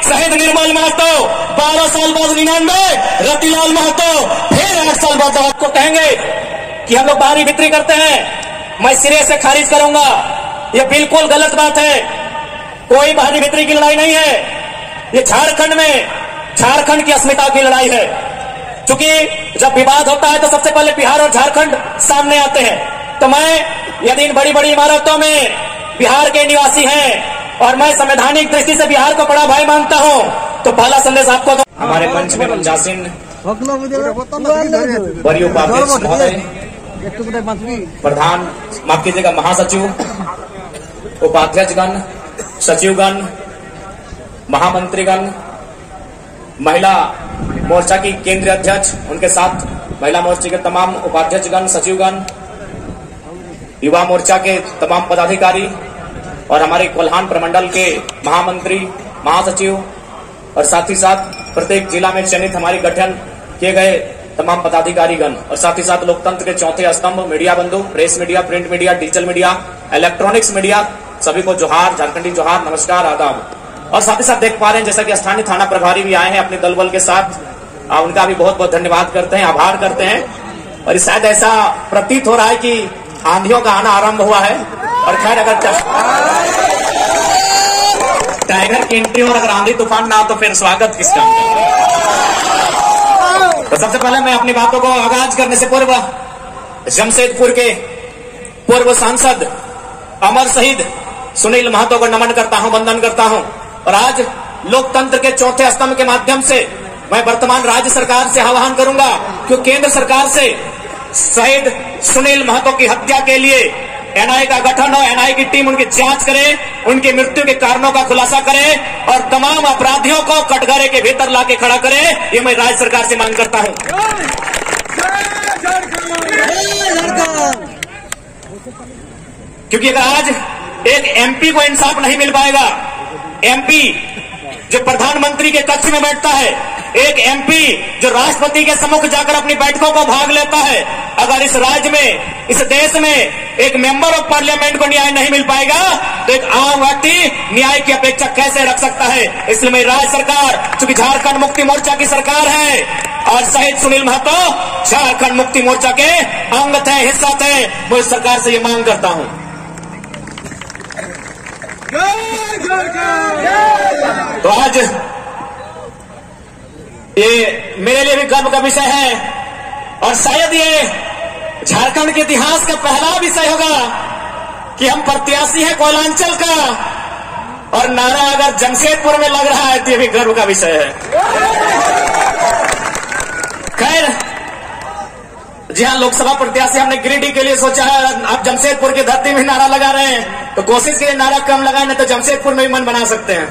शहीद निर्मल महतो, 12 साल बाद 99 रतिलाल महतो, फिर 8 साल बाद आपको कहेंगे कि हम लोग बाहरी बिक्री करते हैं। मैं सिरे से खारिज करूंगा, ये बिल्कुल गलत बात है। कोई बाहरी बिक्री की लड़ाई नहीं है, ये झारखंड की अस्मिता की लड़ाई है। क्योंकि जब विवाद होता है तो सबसे पहले बिहार और झारखंड सामने आते हैं। तो मैं यदि इन बड़ी बड़ी इमारतों में बिहार के निवासी हैं और मैं संवैधानिक दृष्टि से बिहार को बड़ा भाई मानता हूं, तो पहला संदेश आपको दो। हमारे मंच में मंचासीन वरीय उपाध्यक्ष महोदय, प्रधान माफ कीजिएगा महासचिव, उपाध्यक्षगण, सचिवगण, महामंत्रीगण, महिला मोर्चा की केंद्रीय अध्यक्ष, उनके साथ महिला मोर्चे के तमाम उपाध्यक्षगण, सचिवगण, युवा मोर्चा के तमाम पदाधिकारी और हमारे कोल्हान प्रमंडल के महामंत्री, महासचिव और साथ ही साथ प्रत्येक जिला में चयनित हमारे गठन किए गए तमाम पदाधिकारीगण और साथ ही साथ लोकतंत्र के चौथे स्तंभ मीडिया बंधु, press media, print media, digital media, electronics media, सभी को जोहार, झारखंडी जोहार, नमस्कार, आदाब। और साथ ही साथ देख पा रहे हैं जैसा कि स्थानीय थाना प्रभारी भी आए हैं अपने दल बल के साथ, उनका भी बहुत बहुत धन्यवाद करते हैं, आभार करते हैं। और शायद ऐसा प्रतीत हो रहा है कि आंधियों का आना आरंभ हुआ है। और खैर अगर टाइगर की एंट्री और अगर आंधी तूफान ना हो तो फिर स्वागत किसका। तो सबसे पहले मैं अपनी बातों को आगाज करने से पूर्व जमशेदपुर के पूर्व सांसद अमर शहीद सुनील महतो को नमन करता हूं, वंदन करता हूं। और आज लोकतंत्र के चौथे स्तंभ के माध्यम से मैं वर्तमान राज्य सरकार से आह्वान करूंगा कि केंद्र सरकार से शहीद सुनील महतो की हत्या के लिए एनआईए का गठन हो, एनआईए की टीम उनकी जांच करे, उनकी मृत्यु के कारणों का खुलासा करे और तमाम अपराधियों को कटघरे के भीतर लाके खड़ा करे। ये मैं राज्य सरकार से मांग करता हूं। क्योंकि अगर आज एक एमपी को इंसाफ नहीं मिल पाएगा, एमपी जो प्रधानमंत्री के कक्ष में बैठता है, एक एमपी जो राष्ट्रपति के सम्मुख जाकर अपनी बैठकों को भाग लेता है, अगर इस राज्य में, इस देश में एक मेंबर ऑफ पार्लियामेंट को न्याय नहीं मिल पाएगा तो एक आम व्यक्ति न्याय की अपेक्षा कैसे रख सकता है। इसलिए मैं राज्य सरकार, चूंकि झारखंड मुक्ति मोर्चा की सरकार है और शहीद सुनील महतो झारखंड मुक्ति मोर्चा के अंग थे, हिस्सा थे, मैं इस सरकार से ये मांग करता हूं। तो आज ये मेरे लिए भी गर्व का विषय है और शायद ये झारखंड के इतिहास का पहला विषय होगा कि हम प्रत्याशी हैं कोयलांचल का और नारा अगर जमशेदपुर में लग रहा है तो ये भी गर्व का विषय है। खैर जी हाँ, लोकसभा प्रत्याशी हमने गिरिडीह के लिए सोचा है, आप जमशेदपुर की धरती में नारा लगा रहे हैं तो कोशिश करिए नारा कम लगाए, नहीं तो जमशेदपुर में भी मन बना सकते हैं।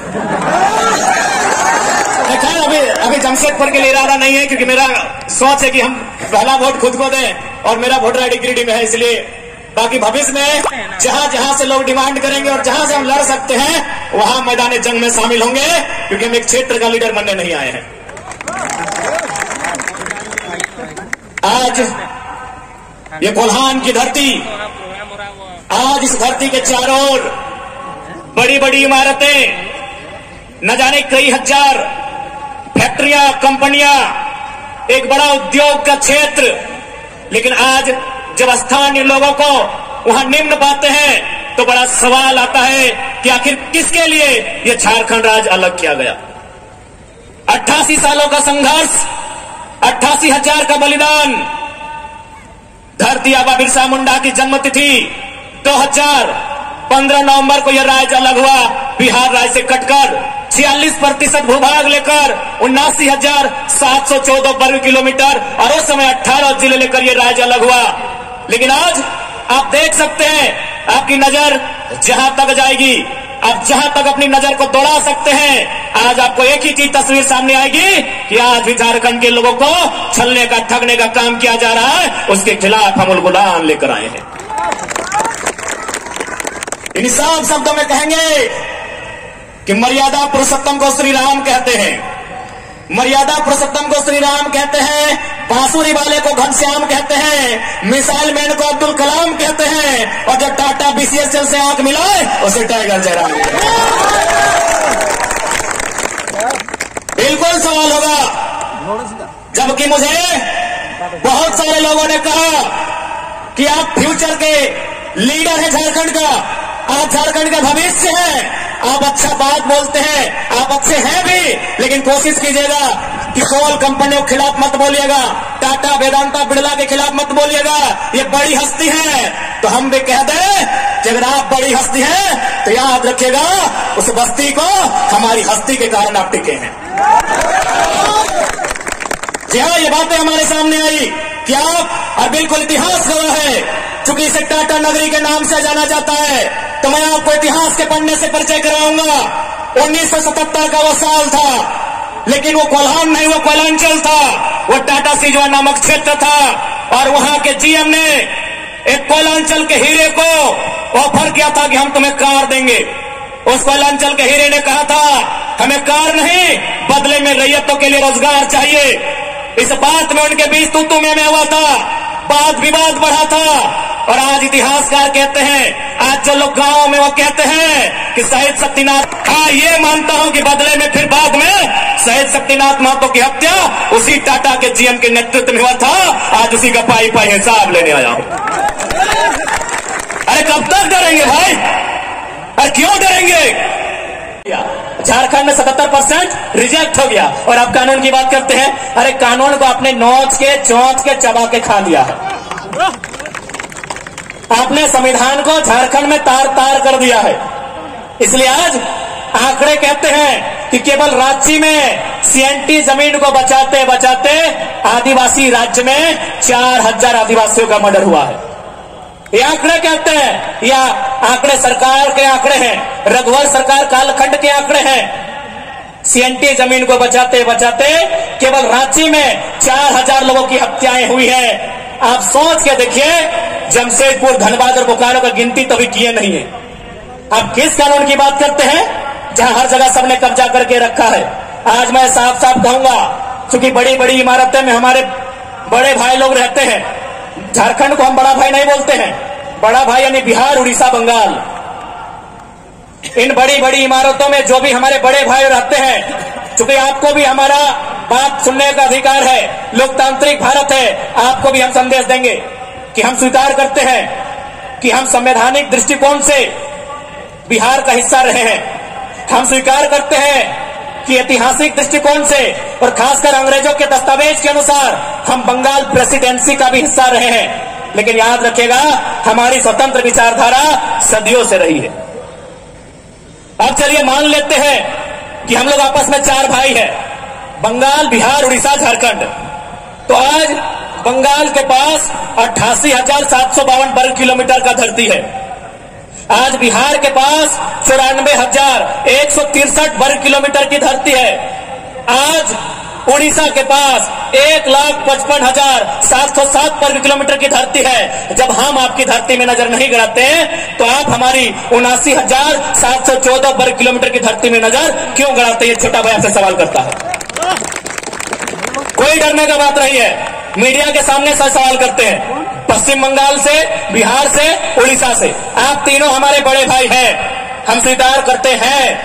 खैर अभी जमशेदपुर के लिए इरादा नहीं है क्योंकि मेरा सोच है कि हम पहला वोट खुद को दें और मेरा वोटर आईडी गिरिडीह में है, इसलिए बाकी भविष्य में जहां जहां से लोग डिमांड करेंगे और जहां से हम लड़ सकते हैं वहां मैदान जंग में शामिल होंगे, क्योंकि हम एक क्षेत्र का लीडर बनने नहीं आए हैं। आज ये कोल्हान की धरती, आज इस धरती के चारों ओर बड़ी बड़ी इमारतें, न जाने कई हजार फैक्ट्रियां, कंपनियां, एक बड़ा उद्योग का क्षेत्र, लेकिन आज जब स्थानीय लोगों को वहां निम्न पाते हैं तो बड़ा सवाल आता है कि आखिर किसके लिए यह झारखंड राज्य अलग किया गया। 88 सालों का संघर्ष, 88,000 का बलिदान, धरती आबा बिरसा मुंडा की जन्मतिथि 2015 नवंबर को यह राज्य अलग हुआ, बिहार राज्य से कटकर 46% भूभाग लेकर 79,714 वर्ग किलोमीटर और उस समय 18 जिले लेकर यह राज्य अलग हुआ। लेकिन आज आप देख सकते हैं, आपकी नजर जहां तक जाएगी, आप जहां तक अपनी नजर को दौड़ा सकते हैं, आज आपको एक ही चीज तस्वीर सामने आएगी कि आज भी झारखंड के लोगों को छलने का, ठगने का काम किया जा रहा है, उसके खिलाफ हम उलगुलान लेकर आए हैं। इन साफ शब्दों में कहेंगे कि मर्यादा पुरुषोत्तम को श्री राम कहते हैं, मर्यादा पुरुषोत्तम को श्री राम कहते हैं, बांसुरी वाले को घनश्याम कहते हैं, मिसाइल मैन को अब्दुल कलाम कहते हैं, और जब टाटा बीसीएसएल से आंख मिलाए उसे टाइगर जयराम। क्योंकि मुझे बहुत सारे लोगों ने कहा कि आप फ्यूचर के लीडर हैं झारखंड का, आप झारखंड का भविष्य हैं, आप अच्छा बात बोलते हैं, आप अच्छे हैं भी, लेकिन कोशिश कीजिएगा कि कोल कंपनियों के खिलाफ मत बोलिएगा, टाटा वेदांता बिरला के खिलाफ मत बोलिएगा, ये बड़ी हस्ती है। तो हम भी कह दें कि अगर आप बड़ी हस्ती हैं तो याद रखिएगा उस बस्ती को हमारी हस्ती के कारण आप टिके हैं। जी हाँ, ये बातें हमारे सामने आई कि आप, और बिल्कुल इतिहास गवाह है, चूंकि इसे टाटा नगरी के नाम से जाना जाता है, तो मैं आपको इतिहास के पढ़ने से परिचय कराऊंगा। 1977 का वो साल था, लेकिन वो कोल्हान नहीं, वो कोयलांचल था, वो टाटा सिजवा नामक क्षेत्र था, और वहां के जीएम ने एक कोयलांचल के हीरे को ऑफर किया था कि हम तुम्हें कार देंगे। उस कोयलांचल के हीरे ने कहा था हमें कार नहीं, बदले में रैयतों के लिए रोजगार चाहिए। इस बात में उनके बीच तू में हुआ था, वाद विवाद बढ़ा था, और आज इतिहासकार कहते हैं, आज जो लोग गांव में वो कहते हैं कि शहीद शक्तिनाथ, हाँ ये मानता हूं कि बदले में फिर बाद में शहीद शक्तिनाथ महतो की हत्या उसी टाटा के जीएम के नेतृत्व में हुआ था। आज उसी का पाई पाई हिसाब लेने आया हूं। अरे कब तक डरेंगे भाई, अरे क्यों डरेंगे? झारखंड में 77% रिजेक्ट हो गया, और अब कानून की बात करते हैं। अरे कानून को आपने नोच के चौंच के चबा के खा लिया है। आपने संविधान को झारखंड में तार तार कर दिया है। इसलिए आज आंकड़े कहते हैं कि केवल रांची में सीएनटी जमीन को बचाते बचाते आदिवासी राज्य में 4000 आदिवासियों का मर्डर हुआ है। ये आंकड़े कहते हैं, या आंकड़े सरकार के आंकड़े हैं, रघुवर सरकार कालखंड के आंकड़े हैं। सीएनटी जमीन को बचाते बचाते केवल रांची में 4000 लोगों की हत्याएं हुई है। आप सोच के देखिए, जमशेदपुर, धनबाद और बोकारो का गिनती तो भी किए नहीं है। आप किस कानून की बात करते हैं जहां हर जगह सबने कब्जा करके रखा है? आज मैं साफ साफ कहूंगा, क्योंकि बड़ी बड़ी इमारतें में हमारे बड़े भाई लोग रहते हैं। झारखंड को हम बड़ा भाई नहीं बोलते हैं, बड़ा भाई यानी बिहार, उड़ीसा, बंगाल। इन बड़ी बड़ी इमारतों में जो भी हमारे बड़े भाई रहते हैं, चूंकि आपको भी हमारा बात सुनने का अधिकार है, लोकतांत्रिक भारत है, आपको भी हम संदेश देंगे कि हम स्वीकार करते हैं कि हम संवैधानिक दृष्टिकोण से बिहार का हिस्सा रहे हैं। हम स्वीकार करते हैं कि ऐतिहासिक दृष्टिकोण से और खासकर अंग्रेजों के दस्तावेज के अनुसार हम बंगाल प्रेसिडेंसी का भी हिस्सा रहे हैं। लेकिन याद रखिएगा, हमारी स्वतंत्र विचारधारा सदियों से रही है। अब चलिए मान लेते हैं कि हम लोग आपस में 4 भाई हैं, बंगाल, बिहार, उड़ीसा, झारखंड। तो आज बंगाल के पास 88,752 वर्ग किलोमीटर का धरती है। आज बिहार के पास 94,163 वर्ग किलोमीटर की धरती है। आज उड़ीसा के पास 1,55,707 वर्ग किलोमीटर की धरती है। जब हम आपकी धरती में नजर नहीं गड़ाते तो आप हमारी 79,714 वर्ग किलोमीटर की धरती में नजर क्यों गड़ाते? ये छोटा भाई आपसे सवाल करता है। कोई डरने का बात नहीं है, मीडिया के सामने सवाल करते हैं। पश्चिम बंगाल से, बिहार से, उड़ीसा से, आप तीनों हमारे बड़े भाई हैं, हम स्वीकार करते हैं।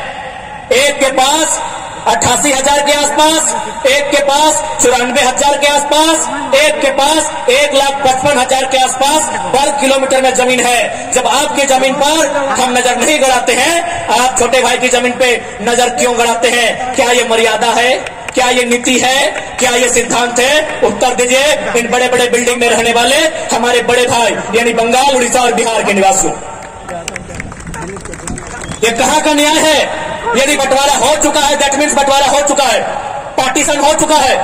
एक के पास 88,000 के आसपास, एक के पास 94,000 के आसपास, एक के पास 1,55,000 के आसपास वर्ग किलोमीटर में जमीन है। जब आपकी जमीन पर हम नजर नहीं गड़ाते हैं, आप छोटे भाई की जमीन पे नजर क्यों गड़ाते हैं? क्या ये मर्यादा है? क्या ये नीति है? क्या ये सिद्धांत है? उत्तर दीजिए इन बड़े बड़े बिल्डिंग में रहने वाले हमारे बड़े भाई, यानी बंगाल, उड़ीसा और बिहार के निवासियों। ये कहां का न्याय है? यदि बंटवारा हो चुका है, दैट मीन्स बंटवारा हो चुका है, पार्टीशन हो चुका है।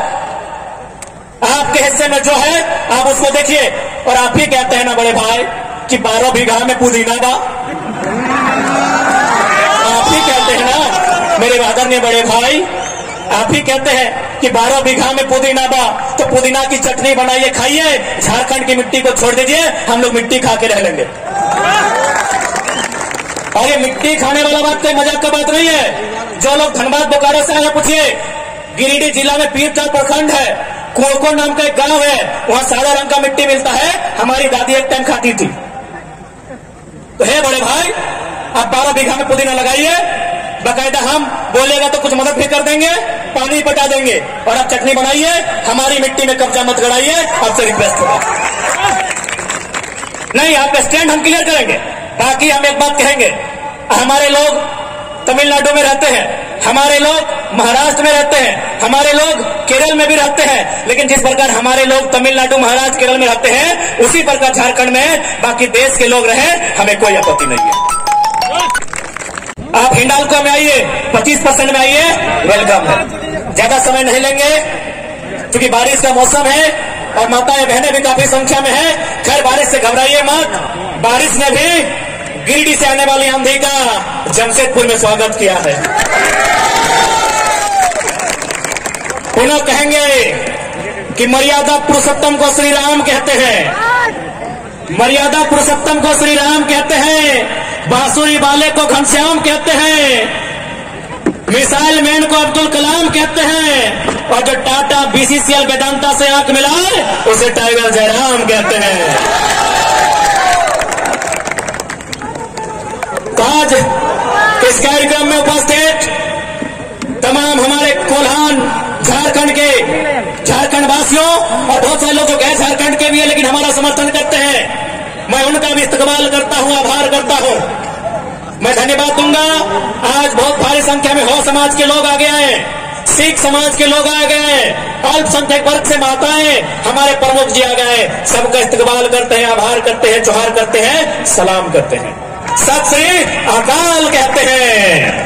आपके हिस्से में जो है आप उसको देखिए, और आप ही कहते हैं ना बड़े भाई कि 12 बीघा में पुदीना बा। आप ही कहते हैं ना मेरे आदरणीय बड़े भाई, आप ही कहते हैं कि 12 बीघा में पुदीना बा, तो पुदीना की चटनी बनाइए, खाइए। झारखंड की मिट्टी को छोड़ दीजिए, हम लोग मिट्टी खा के रह लेंगे। और ये मिट्टी खाने वाला बात कोई मजाक का बात नहीं है। जो लोग धनबाद, बोकारो से आए, पूछिए, गिरिडीह जिला में पीरटाल प्रखंड है, कोड़को नाम का एक गांव है, वहां सादा रंग का मिट्टी मिलता है। हमारी दादी एक टाइम खाती थी। तो हे बड़े भाई, आप 12 बीघा में पुदीना लगाइए, बाकायदा हम बोलेगा तो कुछ मदद भी कर देंगे। पानी पटा देंगे। और अब चटनी बनाइए, हमारी मिट्टी में कब्जा मत गड़ाइए, आपसे रिक्वेस्ट होगा। नहीं, आपका स्टैंड हम क्लियर करेंगे। बाकी हम एक बात कहेंगे, हमारे लोग तमिलनाडु में रहते हैं, हमारे लोग महाराष्ट्र में रहते हैं, हमारे लोग केरल में भी रहते हैं, लेकिन जिस प्रकार हमारे लोग तमिलनाडु, महाराष्ट्र, केरल में रहते हैं, उसी प्रकार झारखंड में बाकी देश के लोग रहे, हमें कोई आपत्ति नहीं है। आप हिंडाल्को में आइए, 25% में आइए, वेलकम है। ज्यादा समय नहीं लेंगे क्योंकि बारिश का मौसम है और माताएं बहनें भी काफी संख्या में है। खैर, बारिश से घबराइए मत, बारिश ने भी गिरिडीह से आने वाली आंधी का जमशेदपुर में स्वागत किया है। पुनः कहेंगे कि मर्यादा पुरुषोत्तम को श्री राम कहते हैं, मर्यादा पुरुषोत्तम को श्री राम कहते हैं, बांसुरी वाले को घनश्याम कहते हैं, मिसाइल मैन को अब्दुल कलाम कहते हैं, और जो टाटा बीसीसीएल वेदांता से आंख मिलाए उसे टाइगर जयराम कहते हैं। आज इस कार्यक्रम में उपस्थित तमाम हमारे कोल्हान झारखंड वासियों और बहुत सारे लोग जो गैर झारखंड के भी है लेकिन हमारा समर्थन करते हैं, मैं उनका भी इस्तकबाल करता हूं, आभार करता हूं, मैं धन्यवाद दूंगा। आज बहुत भारी संख्या में हो समाज के लोग आ गए हैं, सिख समाज के लोग आ गए हैं, अल्पसंख्यक वर्ग से माताएं, हमारे प्रमुख जी आ गए, सबका इस्तकबाल करते हैं, आभार करते हैं, जोहार करते हैं, सलाम करते हैं, सत श्री अकाल कहते हैं।